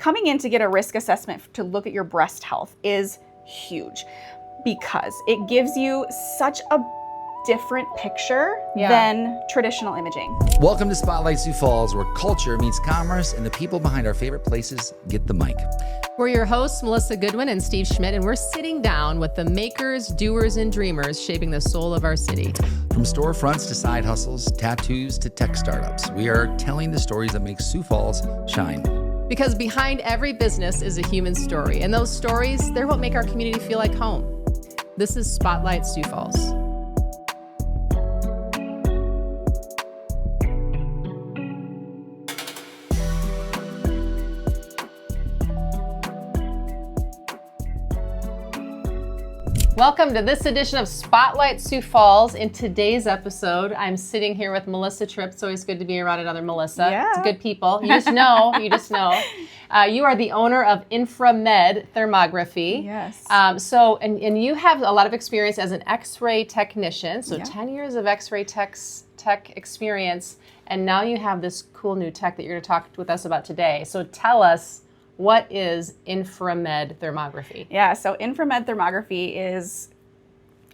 coming in to get a risk assessment to look at your breast health is huge because it gives you such a different picture than traditional imaging. Welcome to Spotlight Sioux Falls, where culture meets commerce and the people behind our favorite places get the mic. We're your hosts, Melissa Goodwin and Steve Schmidt, and we're sitting down with the makers, doers, and dreamers shaping the soul of our city. From storefronts to side hustles, tattoos to tech startups, we are telling the stories that make Sioux Falls shine. Because behind every business is a human story, and those stories, they're what make our community feel like home. This is Spotlight Sioux Falls. Welcome to this edition of Spotlight Sioux Falls. In today's episode, I'm sitting here with Melissa Tripp. It's always good to be around another Melissa. Yeah. It's good people. You just know. You are the owner of InfraMed Thermography. Yes. And you have a lot of experience as an X-ray technician. So 10 years of X-ray tech experience. And now you have this cool new tech that you're going to talk with us about today. So tell us, what is InfraMed Thermography? Yeah, so InfraMed Thermography is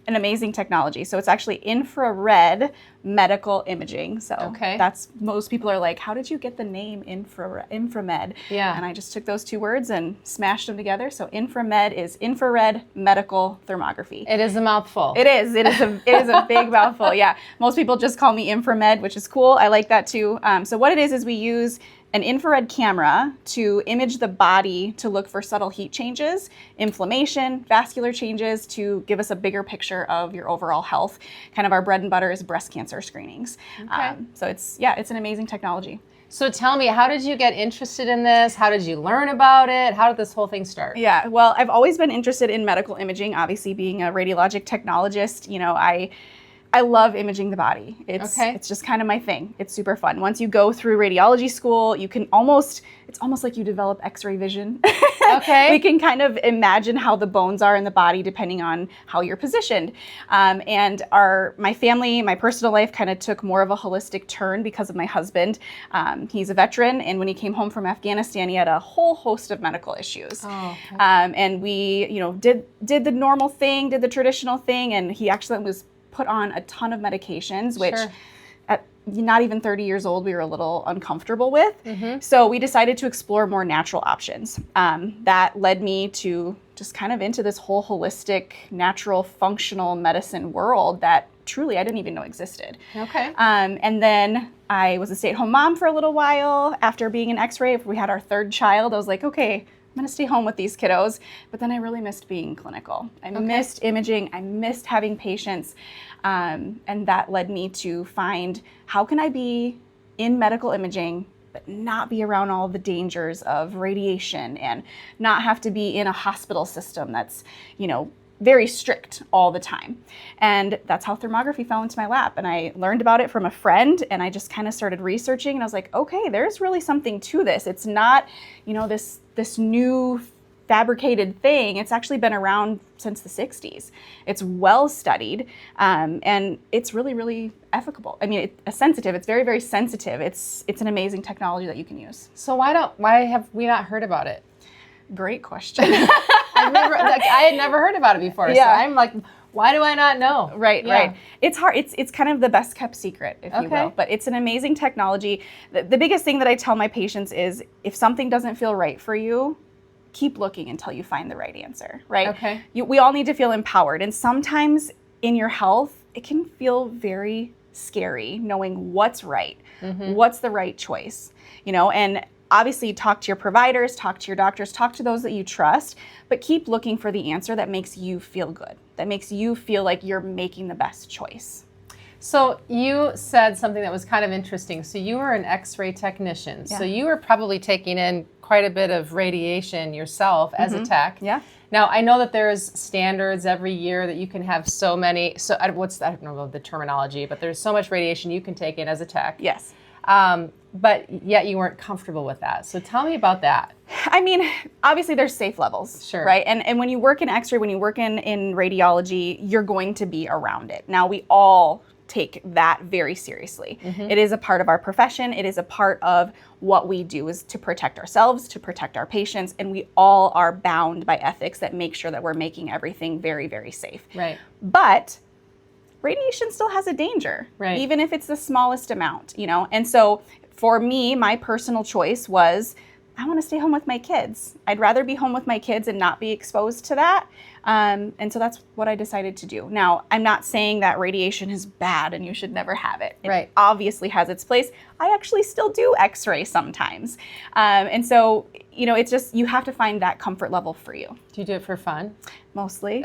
an amazing technology. So it's actually infrared medical imaging. So that's, most people are like, how did you get the name InfraMed? Yeah. And I just took those two words and smashed them together. So InfraMed is infrared medical thermography. It is a mouthful. It is a big mouthful. Yeah. Most people just call me InfraMed, which is cool. I like that too. So what it is we use an infrared camera to image the body to look for subtle heat changes, inflammation, vascular changes, to give us a bigger picture of your overall health. Kind of our bread and butter is breast cancer screenings. Okay. So it's an amazing technology. So tell me, how did you get interested in this? How did you learn about it? How did this whole thing start? Yeah, well, I've always been interested in medical imaging. Obviously, being a radiologic technologist, I love imaging the body. It's just kind of my thing. It's super fun. Once you go through radiology school, it's almost like you develop X-ray vision. Okay. We can kind of imagine how the bones are in the body depending on how you're positioned. And my personal life kind of took more of a holistic turn because of my husband. He's a veteran, and when he came home from Afghanistan, he had a whole host of medical issues. Oh, okay. And we, did the normal thing, did the traditional thing, and he actually was put on a ton of medications, which at not even 30 years old, we were a little uncomfortable with. Mm-hmm. So we decided to explore more natural options. That led me to just kind of into this whole holistic, natural, functional medicine world that truly I didn't even know existed. Okay. And then I was a stay-at-home mom for a little while. After being an X-ray, we had our third child, I was like, okay, I'm going to stay home with these kiddos. But then I really missed being clinical. I missed imaging. I missed having patients. And that led me to find, how can I be in medical imaging but not be around all the dangers of radiation and not have to be in a hospital system that's, very strict all the time. And that's how thermography fell into my lap. And I learned about it from a friend, and I just kind of started researching, and I was like, okay, there's really something to this. It's not, this new fabricated thing. It's actually been around since the 60s. It's well studied, and it's really, really efficacious. I mean, it's very, very sensitive. It's an amazing technology that you can use. So why have we not heard about it? Great question. I had never heard about it before. Yeah. So I'm like, why do I not know? Right. It's hard. It's kind of the best kept secret, if you will. But it's an amazing technology. The biggest thing that I tell my patients is, if something doesn't feel right for you, keep looking until you find the right answer, right? Okay. We all need to feel empowered. And sometimes in your health, it can feel very scary knowing what's right, what's the right choice, and obviously talk to your providers, talk to your doctors, talk to those that you trust, but keep looking for the answer that makes you feel good, that makes you feel like you're making the best choice. So you said something that was kind of interesting. So you were an X-ray technician. Yeah. So you were probably taking in quite a bit of radiation yourself as a tech. Yeah. Now, I know that there's standards every year that you can have so many, I don't know the terminology, but there's so much radiation you can take in as a tech. Yes. But yet you weren't comfortable with that. So tell me about that. I mean, obviously there's safe levels, sure, right? And when you work in X-ray, when you work in radiology, you're going to be around it. Now, we all take that very seriously. It is a part of our profession. It is a part of what we do is to protect ourselves, to protect our patients, and we all are bound by ethics that make sure that we're making everything very, very safe. Right. But radiation still has a danger, right, even if it's the smallest amount, you know? And so for me, my personal choice was, I want to stay home with my kids. I'd rather be home with my kids and not be exposed to that. And so that's what I decided to do. Now, I'm not saying that radiation is bad and you should never have it. It obviously has its place. I actually still do x-ray sometimes. And so, you know, it's just, you have to find that comfort level for you. Do you do it for fun? Mostly.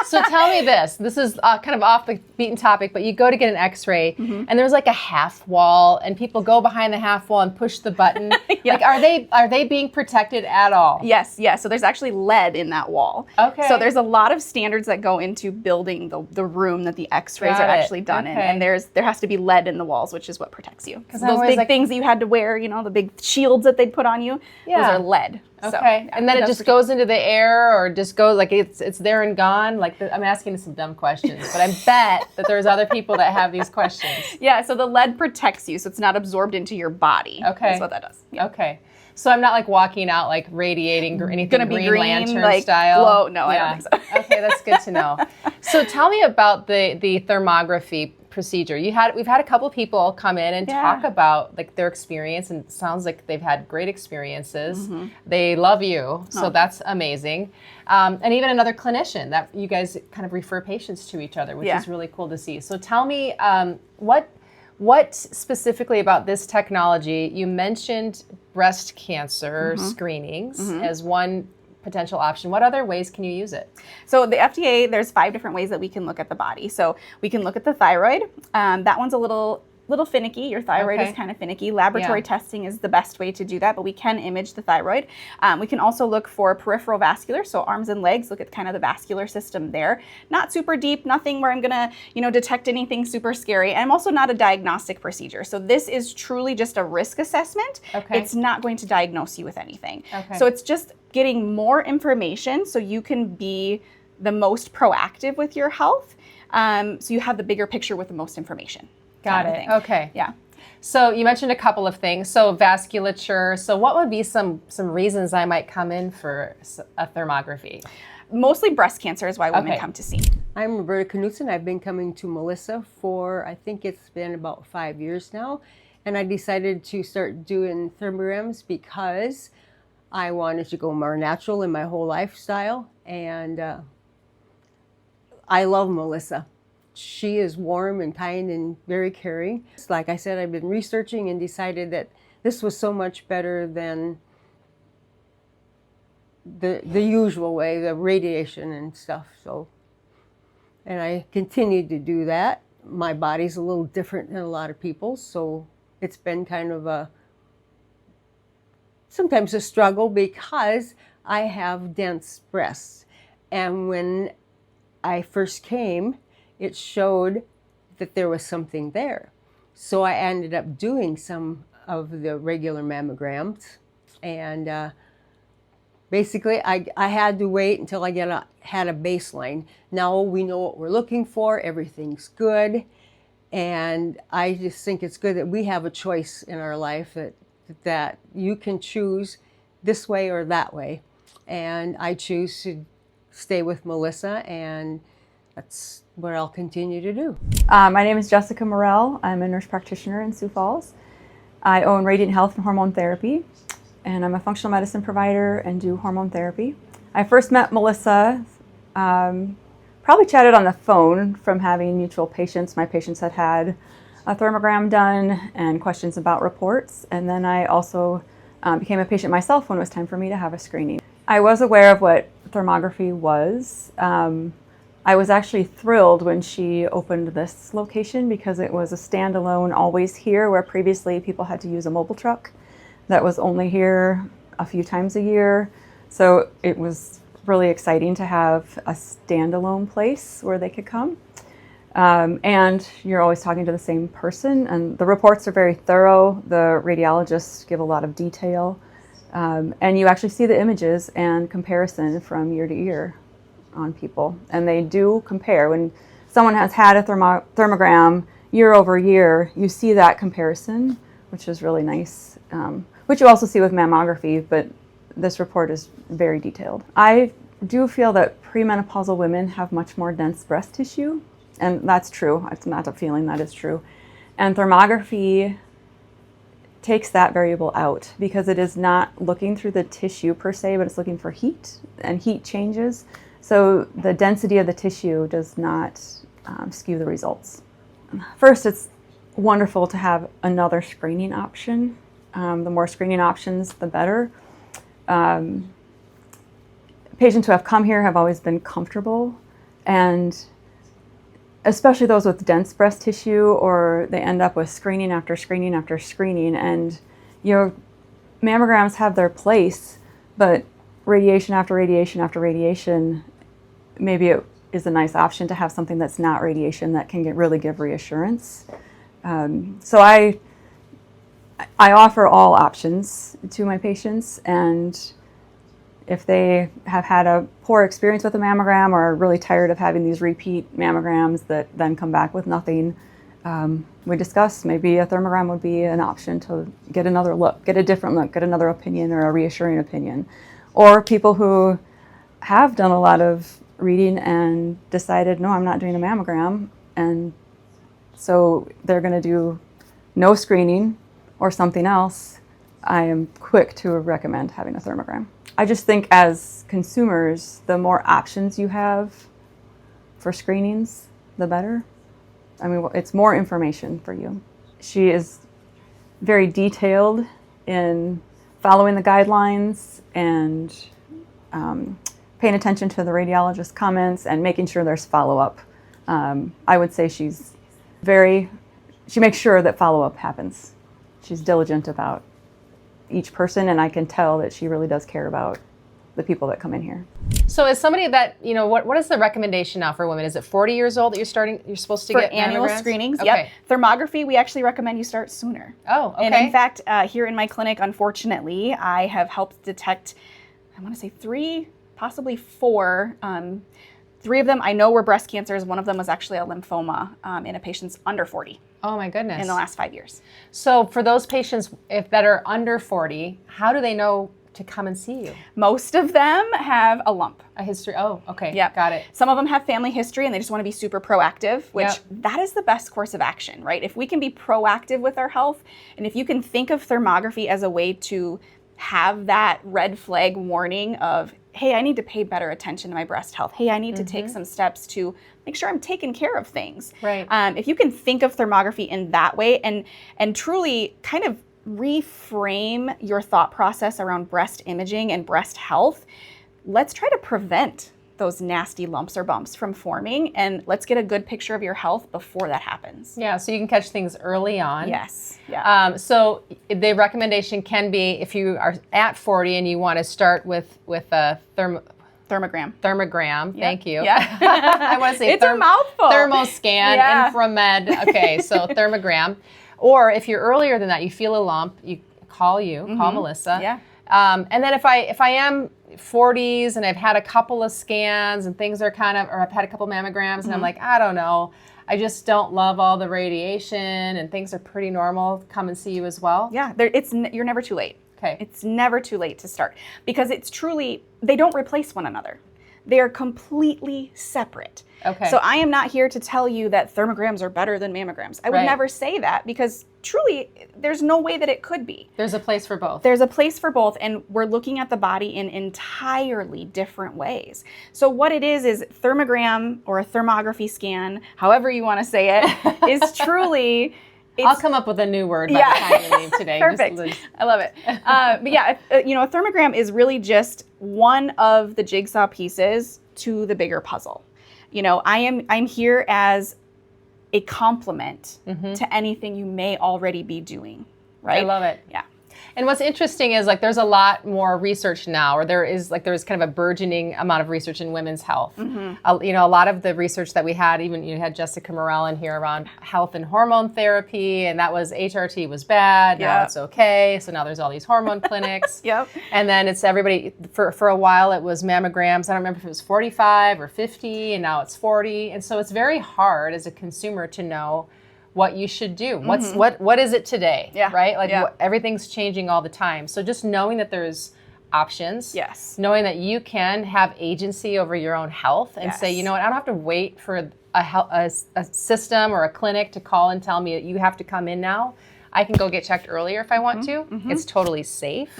So tell me this. This is kind of off the beaten topic, but you go to get an x-ray and there's like a half wall and people go behind the half wall and push the button. Like, are they being protected at all? Yes. So there's actually lead in that wall. Okay. So there's a lot of standards that go into building the room that the x-rays are actually done in. And there has to be lead in the walls, which is what protects you. Because those big things that you had to wear, you know, the big shields that they'd put on you, those are lead. Okay. So, yeah, and then it just goes into the air or just goes, like it's there and gone? Like, I'm asking some dumb questions, but I bet that there's other people that have these questions. Yeah, so the lead protects you, so it's not absorbed into your body. Okay. That's what that does. Yeah. Okay. So I'm not like walking out like radiating or anything Green Lantern like, style? Glow. No, I don't think so. Okay, that's good to know. So tell me about the thermography procedure. We've had a couple people come in and talk about like their experience, and it sounds like they've had great experiences. They love you, so that's amazing. And even another clinician that you guys kind of refer patients to each other, which is really cool to see. So tell me what specifically about this technology? You mentioned breast cancer screenings as one potential option. What other ways can you use it? So the FDA, there's 5 different ways that we can look at the body. So we can look at the thyroid. That one's a little finicky. Your thyroid is kind of finicky. Laboratory testing is the best way to do that, but we can image the thyroid. We can also look for peripheral vascular, so arms and legs, look at kind of the vascular system there. Not super deep, nothing where I'm gonna, you know, detect anything super scary. And I'm also not a diagnostic procedure. So this is truly just a risk assessment. It's not going to diagnose you with anything. So it's just getting more information so you can be the most proactive with your health. So you have the bigger picture with the most information. Got it. Okay. Yeah. So you mentioned a couple of things. So vasculature. So what would be some reasons I might come in for a thermography? Mostly breast cancer is why women come to see. I'm Roberta Knutson. I've been coming to Melissa for, I think it's been about 5 years now. And I decided to start doing thermograms because I wanted to go more natural in my whole lifestyle. And I love Melissa. She is warm and kind and very caring. Like I said, I've been researching and decided that this was so much better than the usual way, the radiation and stuff. So, and I continued to do that. My body's a little different than a lot of people's, so it's been kind of sometimes a struggle because I have dense breasts. And when I first came, it showed that there was something there. So I ended up doing some of the regular mammograms. And basically, I had to wait until I had a baseline. Now we know what we're looking for. Everything's good. And I just think it's good that we have a choice in our life that you can choose this way or that way. And I choose to stay with Melissa, and that's what I'll continue to do. My name is Jessica Morell. I'm a nurse practitioner in Sioux Falls. I own Radiant Health and Hormone Therapy, and I'm a functional medicine provider and do hormone therapy. I first met Melissa, probably chatted on the phone from having mutual patients. My patients had had a thermogram done and questions about reports, and then I also became a patient myself when it was time for me to have a screening. I was aware of what thermography was. I was actually thrilled when she opened this location because it was a standalone, always here, where previously people had to use a mobile truck that was only here a few times a year. So it was really exciting to have a standalone place where they could come. And you're always talking to the same person, and the reports are very thorough. The radiologists give a lot of detail, and you actually see the images and comparison from year to year on people, and they do compare. When someone has had a thermogram year over year, you see that comparison, which is really nice, which you also see with mammography, but this report is very detailed. I do feel that premenopausal women have much more dense breast tissue, and that's true. It's not a feeling, that is true. And thermography takes that variable out because it is not looking through the tissue per se, but it's looking for heat, and heat changes. So the density of the tissue does not skew the results. First, it's wonderful to have another screening option. The more screening options, the better. Patients who have come here have always been comfortable, and especially those with dense breast tissue, or they end up with screening after screening after screening. And mammograms have their place, but radiation after radiation after radiation, maybe it is a nice option to have something that's not radiation that can really give reassurance. So I offer all options to my patients, and if they have had a poor experience with a mammogram or are really tired of having these repeat mammograms that then come back with nothing, we discuss maybe a thermogram would be an option to get another look, get a different look, get another opinion or a reassuring opinion. Or people who have done a lot of reading and decided, no, I'm not doing a mammogram, and so they're going to do no screening or something else. I am quick to recommend having a thermogram. I just think as consumers, the more options you have for screenings, the better. I mean, it's more information for you. She is very detailed in following the guidelines and paying attention to the radiologist's comments and making sure there's follow-up. I would say she makes sure that follow-up happens. She's diligent about each person, and I can tell that she really does care about the people that come in here. So as somebody that, what is the recommendation now for women? Is it 40 years old that you're supposed to get annual mammograms? screenings? Okay. Yep. Thermography, we actually recommend you start sooner. Oh, okay. And in fact, here in my clinic, unfortunately, I have helped detect, I want to say 3, possibly 4. 3 of them I know were breast cancers. One of them was actually a lymphoma in a patient's under 40. Oh my goodness. In the last 5 years. So for those patients that are under 40, how do they know to come and see you? Most of them have a lump. A history. Oh, okay. Yep. Got it. Some of them have family history and they just want to be super proactive, which Yep. that is the best course of action, right? If we can be proactive with our health, and if you can think of thermography as a way to have that red flag warning of, hey, I need to pay better attention to my breast health. Hey, I need to take some steps to make sure I'm taking care of things. Right. If you can think of thermography in that way and truly kind of reframe your thought process around breast imaging and breast health, let's try to prevent those nasty lumps or bumps from forming, and let's get a good picture of your health before that happens. Yeah, so you can catch things early on. Yes. Yeah. So the recommendation can be, if you are at 40 and you want to start with a Thermogram. thermogram. Yep. Thank you. Yeah. I want to say It's a mouthful. thermoscan, Yeah. InfraMed. Okay, so thermogram. Or if you're earlier than that, you feel a lump, you call Melissa. Yeah. And then if I am 40s and I've had a couple of scans and things are or I've had a couple mammograms and I'm like, I don't know, I just don't love all the radiation and things are pretty normal, come and see you as well. Yeah. You're never too late. Okay. It's never too late to start because it's truly, they don't replace one another. They are completely separate. Okay. So I am not here to tell you that thermograms are better than mammograms. I would Right. never say that because truly there's no way that it could be. There's a place for both. There's a place for both, and we're looking at the body in entirely different ways. So what it is thermogram or a thermography scan, however you want to say it, is truly... I'll come up with a new word by the time you leave today. Perfect. I love it. But yeah, a thermogram is really just one of the jigsaw pieces to the bigger puzzle. I'm here as a complement to anything you may already be doing, right? I love it. Yeah. And what's interesting is like there's a lot more research now, or there's kind of a burgeoning amount of research in women's health. You know, a lot of the research that we had, even you had Jessica Morell in here around health and hormone therapy, and that was HRT was bad, now it's okay. So now there's all these hormone clinics. Yep. And then it's everybody, for a while it was mammograms. I don't remember if it was 45 or 50, and now it's 40. And so it's very hard as a consumer to know what you should do. What is it today? Yeah. Right? Like everything's changing all the time. So just knowing that there's options. Yes. Knowing that you can have agency over your own health and say, you know what, I don't have to wait for a system or a clinic to call and tell me that you have to come in now. I can go get checked earlier if I want to. It's totally safe.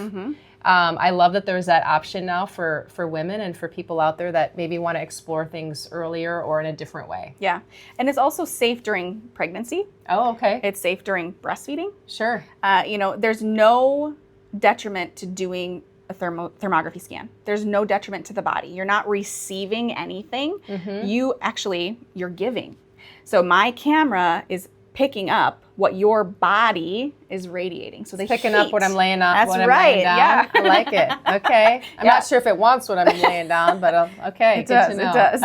I love that there's that option now for women and for people out there that maybe want to explore things earlier or in a different way. Yeah. And it's also safe during pregnancy. Oh, okay. It's safe during breastfeeding. Sure. You know, there's no detriment to doing a thermography scan. There's no detriment to the body. You're not receiving anything. You're giving. So my camera is picking up what your body is radiating. So they picking up what I'm laying on. That's what I'm right. laying down. Yeah. I like it. Okay. I'm not sure if it wants what I'm laying down, but okay. It does. To know. It does.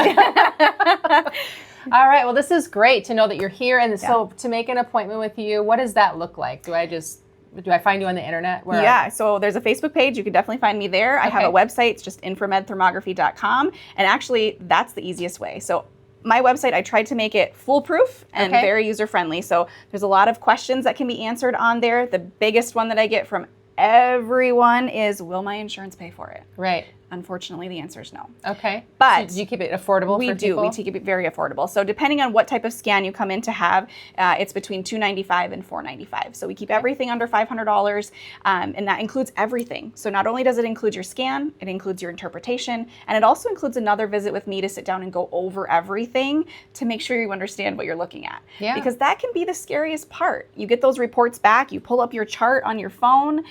All right. Well, this is great to know that you're here. And so to make an appointment with you, what does that look like? Do I find you on the internet? So there's a Facebook page. You can definitely find me there. I have a website. It's just inframedthermography.com. And actually, that's the easiest way. So my website, I tried to make it foolproof and very user-friendly. So there's a lot of questions that can be answered on there. The biggest one that I get from everyone is, will my insurance pay for it? Right. Unfortunately, the answer is no. Okay. But so do you keep it affordable for people? We keep it very affordable. So depending on what type of scan you come in to have, it's between $295 and $495. So we keep everything under $500, and that includes everything. So not only does it include your scan, it includes your interpretation, and it also includes another visit with me to sit down and go over everything to make sure you understand what you're looking at. Yeah. Because that can be the scariest part. You get those reports back, you pull up your chart on your phone,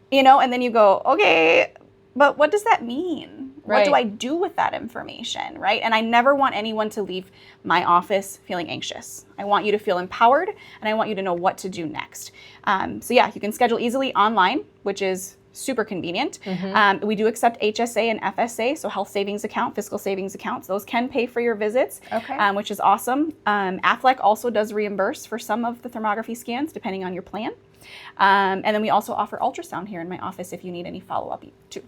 you know, and then you go, okay, but what does that mean? Right. What do I do with that information, right? And I never want anyone to leave my office feeling anxious. I want you to feel empowered, and I want you to know what to do next. So yeah, you can schedule easily online, which is super convenient. We do accept HSA and FSA, so health savings account, fiscal savings accounts. Those can pay for your visits, which is awesome. Aflac also does reimburse for some of the thermography scans, depending on your plan. And then we also offer ultrasound here in my office if you need any follow-up too.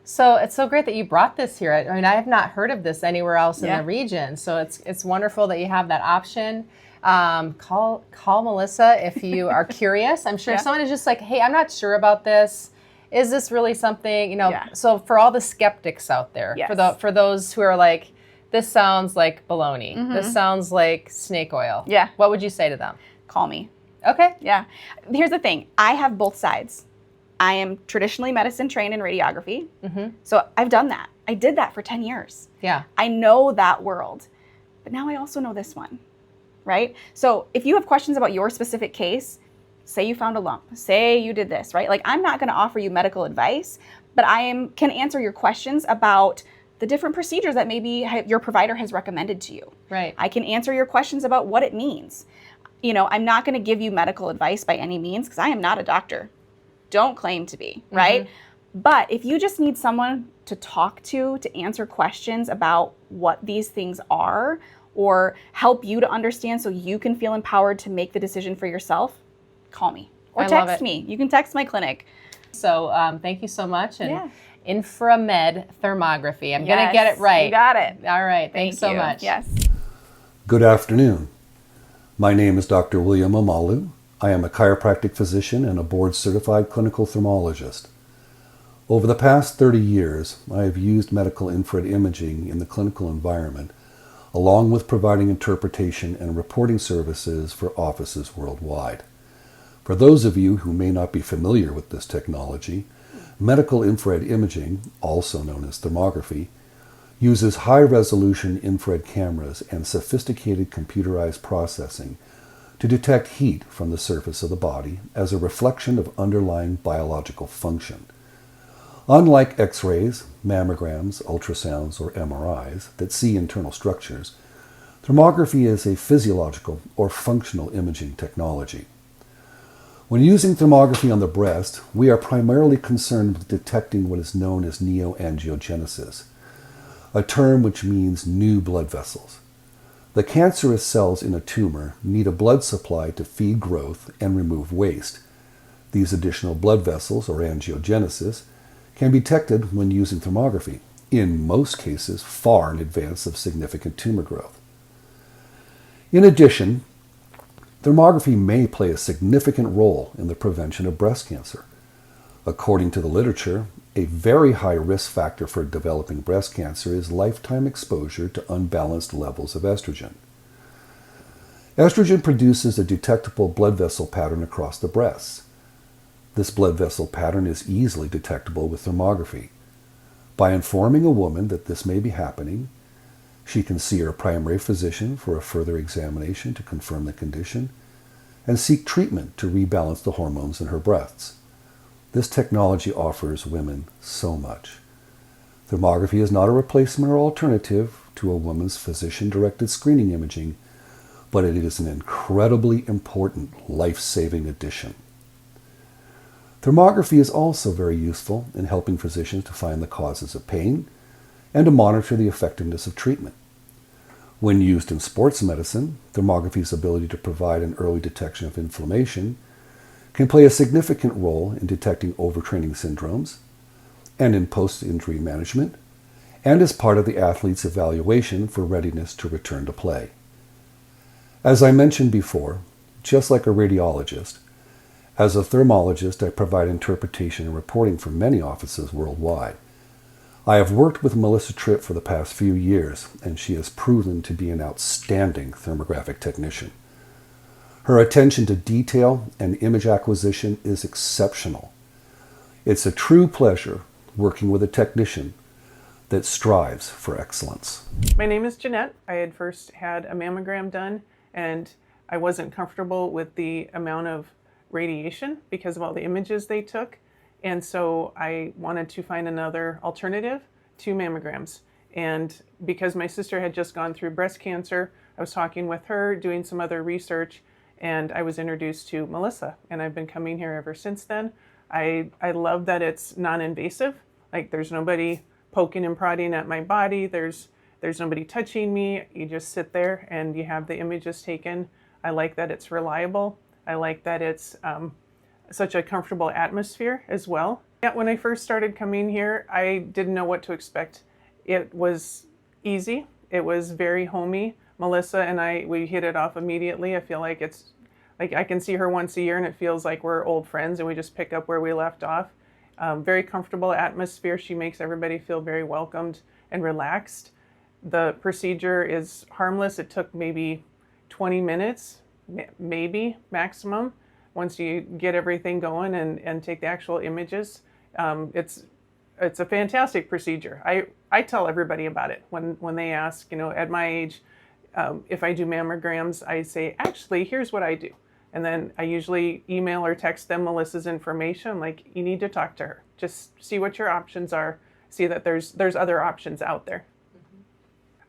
So it's so great that you brought this here. I mean, I have not heard of this anywhere else in the region. So it's wonderful that you have that option. Call Melissa if you are curious. I'm sure if someone is just like, hey, I'm not sure about this. Is this really something, you know? So for all the skeptics out there, for those who are like, this sounds like baloney. This sounds like snake oil. Yeah. What would you say to them? Call me. Okay. Yeah. Here's the thing. I have both sides. I am traditionally medicine trained in radiography. So I've done that. I did that for 10 years. Yeah. I know that world. But now I also know this one, right? So if you have questions about your specific case, say you found a lump, say you did this, right? Like, I'm not going to offer you medical advice, but can answer your questions about the different procedures that maybe your provider has recommended to you. Right. I can answer your questions about what it means. You know, I'm not going to give you medical advice by any means because I am not a doctor. Don't claim to be, right? But if you just need someone to talk to answer questions about what these things are, or help you to understand so you can feel empowered to make the decision for yourself, call me or text me. You can text my clinic. So thank you so much. And InfraMed Thermography. I'm going to get it right. You got it. All right. Thanks so much. Yes. Good afternoon. My name is Dr. William Amalu. I am a chiropractic physician and a board-certified clinical thermologist. Over the past 30 years, I have used medical infrared imaging in the clinical environment, along with providing interpretation and reporting services for offices worldwide. For those of you who may not be familiar with this technology, medical infrared imaging, also known as thermography, uses high-resolution infrared cameras and sophisticated computerized processing to detect heat from the surface of the body as a reflection of underlying biological function. Unlike X-rays, mammograms, ultrasounds, or MRIs that see internal structures, thermography is a physiological or functional imaging technology. When using thermography on the breast, we are primarily concerned with detecting what is known as neoangiogenesis, a term which means new blood vessels. The cancerous cells in a tumor need a blood supply to feed growth and remove waste. These additional blood vessels, or angiogenesis, can be detected when using thermography, in most cases far in advance of significant tumor growth. In addition, thermography may play a significant role in the prevention of breast cancer. According to the literature, a very high risk factor for developing breast cancer is lifetime exposure to unbalanced levels of estrogen. Estrogen produces a detectable blood vessel pattern across the breasts. This blood vessel pattern is easily detectable with thermography. By informing a woman that this may be happening, she can see her primary physician for a further examination to confirm the condition and seek treatment to rebalance the hormones in her breasts. This technology offers women so much. Thermography is not a replacement or alternative to a woman's physician-directed screening imaging, but it is an incredibly important life-saving addition. Thermography is also very useful in helping physicians to find the causes of pain and to monitor the effectiveness of treatment. When used in sports medicine, thermography's ability to provide an early detection of inflammation can play a significant role in detecting overtraining syndromes and in post-injury management, and as part of the athlete's evaluation for readiness to return to play. As I mentioned before, just like a radiologist, as a thermologist, I provide interpretation and reporting for many offices worldwide. I have worked with Melissa Tripp for the past few years, and she has proven to be an outstanding thermographic technician. Her attention to detail and image acquisition is exceptional. It's a true pleasure working with a technician that strives for excellence. My name is Jeanette. I had first had a mammogram done, and I wasn't comfortable with the amount of radiation because of all the images they took. And so I wanted to find another alternative to mammograms. And because my sister had just gone through breast cancer, I was talking with her, doing some other research, and I was introduced to Melissa. And I've been coming here ever since then. I love that it's non-invasive. Like, there's nobody poking and prodding at my body. There's nobody touching me. You just sit there and you have the images taken. I like that it's reliable. I like that it's such a comfortable atmosphere as well. Yeah, when I first started coming here, I didn't know what to expect. It was easy. It was very homey. Melissa and we hit it off immediately. I feel like it's like I can see her once a year and it feels like we're old friends and we just pick up where we left off. Very comfortable atmosphere. She makes everybody feel very welcomed and relaxed. The procedure is harmless. It took maybe 20 minutes, maybe maximum, once you get everything going and take the actual images. It's a fantastic procedure. I tell everybody about it when they ask, at my age, if I do mammograms, I say, actually, here's what I do. And then I usually email or text them Melissa's information. I'm like, you need to talk to her. Just see what your options are. See that there's other options out there.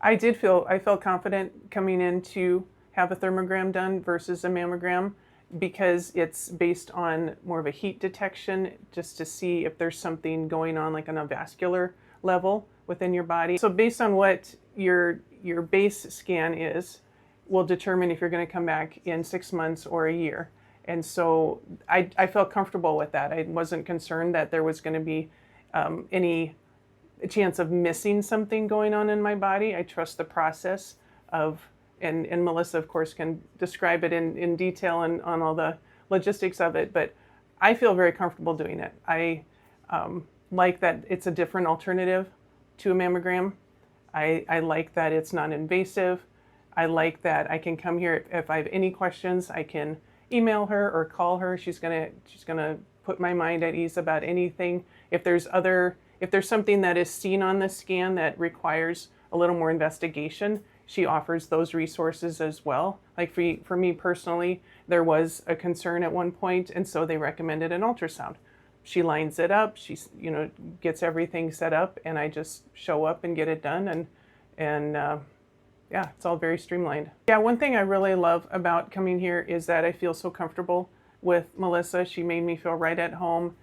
Mm-hmm. I felt confident coming in to have a thermogram done versus a mammogram because it's based on more of a heat detection, just to see if there's something going on, like on a vascular level within your body. So based on what your base scan is, will determine if you're going to come back in 6 months or a year. And so I felt comfortable with that. I wasn't concerned that there was going to be any chance of missing something going on in my body. I trust the process of, and Melissa, of course, can describe it in detail and on all the logistics of it, but I feel very comfortable doing it. I like that it's a different alternative to a mammogram. I like that it's non-invasive. I like that I can come here if I have any questions. I can email her or call her. She's gonna put my mind at ease about anything. If there's something that is seen on the scan that requires a little more investigation, she offers those resources as well. Like for me personally, there was a concern at one point, and so they recommended an ultrasound. She lines it up, she gets everything set up, and I just show up and get it done, and yeah, it's all very streamlined. Yeah, one thing I really love about coming here is that I feel so comfortable with Melissa. She made me feel right at home,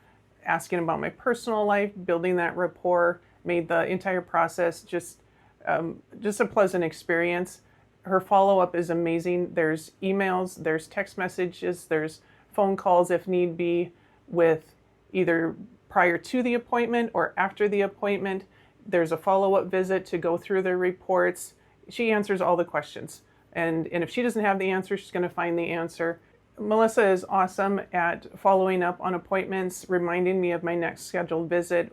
asking about my personal life, building that rapport, made the entire process just a pleasant experience. Her follow-up is amazing. There's emails, there's text messages, there's phone calls if need be, with either prior to the appointment or after the appointment. There's a follow-up visit to go through the reports. She answers all the questions. And if she doesn't have the answer, she's going to find the answer. Melissa is awesome at following up on appointments, reminding me of my next scheduled visit.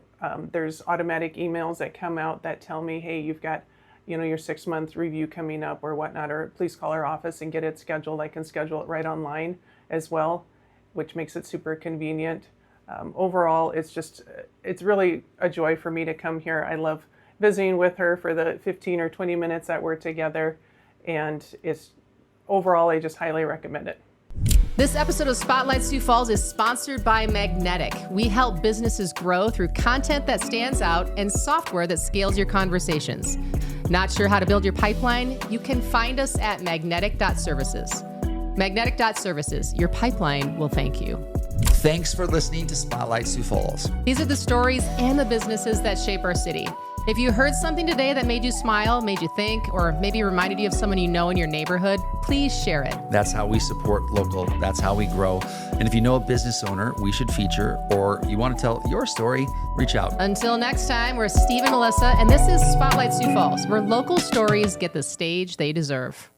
There's automatic emails that come out that tell me, hey, you've got your 6-month review coming up or whatnot, or please call our office and get it scheduled. I can schedule it right online as well, which makes it super convenient. Overall, it's really a joy for me to come here. I love visiting with her for the 15 or 20 minutes that we're together, and overall, I just highly recommend it. This episode of Spotlight Sioux Falls is sponsored by Magnetic. We help businesses grow through content that stands out and software that scales your conversations. Not sure how to build your pipeline? You can find us at magnetic.services. Magnetic.services. Your pipeline will thank you. Thanks for listening to Spotlight Sioux Falls. These are the stories and the businesses that shape our city. If you heard something today that made you smile, made you think, or maybe reminded you of someone you know in your neighborhood, please share it. That's how we support local. That's how we grow. And if you know a business owner we should feature, or you want to tell your story, reach out. Until next time, we're Steve and Melissa, and this is Spotlight Sioux Falls, where local stories get the stage they deserve.